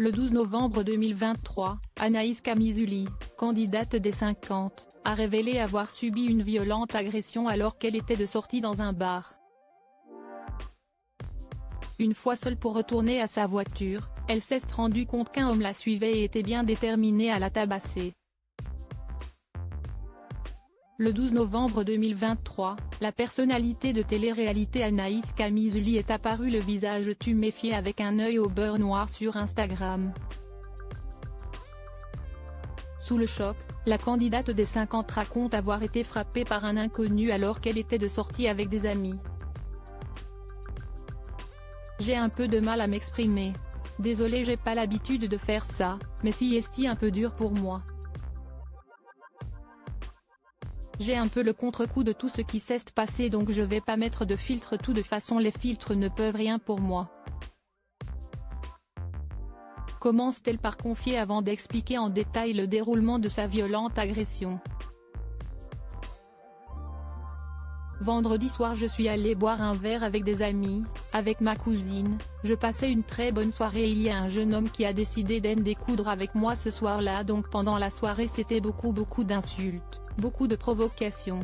Le 12 novembre 2023, Anaïs Camizuli, candidate des 50, a révélé avoir subi une violente agression alors qu'elle était de sortie dans un bar. Une fois seule pour retourner à sa voiture, elle s'est rendue compte qu'un homme la suivait et était bien déterminé à la tabasser. Le 12 novembre 2023, la personnalité de télé-réalité Anaïs Camizuli est apparue le visage tuméfié avec un œil au beurre noir sur Instagram. Sous le choc, la candidate des 50 raconte avoir été frappée par un inconnu alors qu'elle était de sortie avec des amis. J'ai un peu de mal à m'exprimer. Désolée, j'ai pas l'habitude de faire ça, mais c'est un peu dur pour moi. J'ai un peu le contre-coup de tout ce qui s'est passé donc je vais pas mettre de filtre, tout de façon les filtres ne peuvent rien pour moi. Commence-t-elle par confier avant d'expliquer en détail le déroulement de sa violente agression. Vendredi soir, je suis allée boire un verre avec des amis, avec ma cousine, je passais une très bonne soirée et il y a un jeune homme qui a décidé d'en découdre avec moi ce soir-là, donc pendant la soirée c'était beaucoup d'insultes, beaucoup de provocations.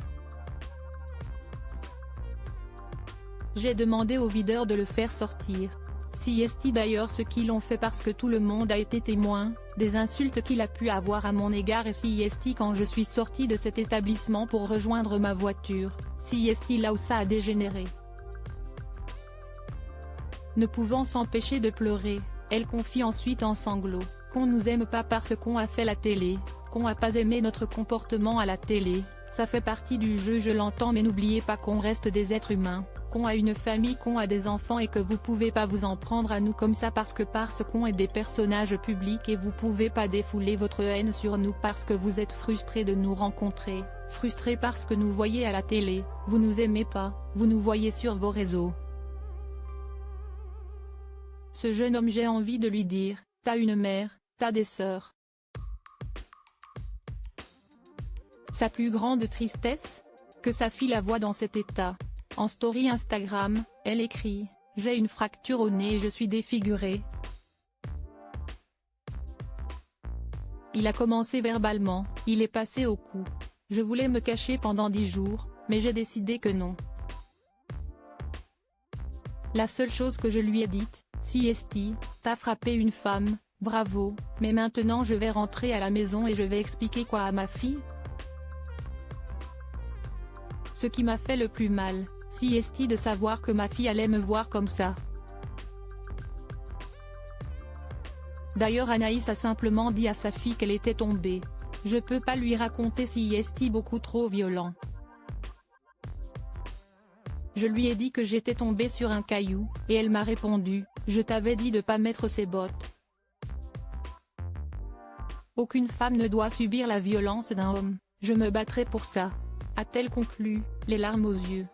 J'ai demandé au videur de le faire sortir. C'est d'ailleurs ce qu'ils ont fait parce que tout le monde a été témoin, des insultes qu'il a pu avoir à mon égard et c'est quand je suis sortie de cet établissement pour rejoindre ma voiture, c'est là où ça a dégénéré. Ne pouvant s'empêcher de pleurer, elle confie ensuite en sanglots, qu'on nous aime pas parce qu'on a fait la télé, qu'on a pas aimé notre comportement à la télé, ça fait partie du jeu, je l'entends, mais n'oubliez pas qu'on reste des êtres humains, qu'on a une famille, qu'on a des enfants et que vous pouvez pas vous en prendre à nous comme ça parce qu'on est des personnages publics et vous pouvez pas défouler votre haine sur nous parce que vous êtes frustrés de nous rencontrer, frustrés parce que nous voyez à la télé, vous nous aimez pas, vous nous voyez sur vos réseaux. Ce jeune homme, j'ai envie de lui dire, t'as une mère, t'as des sœurs. Sa plus grande tristesse ? Que sa fille la voit dans cet état. En story Instagram, elle écrit « J'ai une fracture au nez et je suis défigurée ». Il a commencé verbalement, il est passé au coup. Je voulais me cacher pendant 10 jours, mais j'ai décidé que non. La seule chose que je lui ai dite, t'as frappé une femme, bravo, mais maintenant je vais rentrer à la maison et je vais expliquer quoi à ma fille ? Ce qui m'a fait le plus mal, c'est de savoir que ma fille allait me voir comme ça. D'ailleurs Anaïs a simplement dit à sa fille qu'elle était tombée. Je peux pas lui raconter beaucoup trop violent. Je lui ai dit que j'étais tombée sur un caillou, et elle m'a répondu, je t'avais dit de pas mettre ses bottes. Aucune femme ne doit subir la violence d'un homme, je me battrai pour ça. A-t-elle conclu, les larmes aux yeux.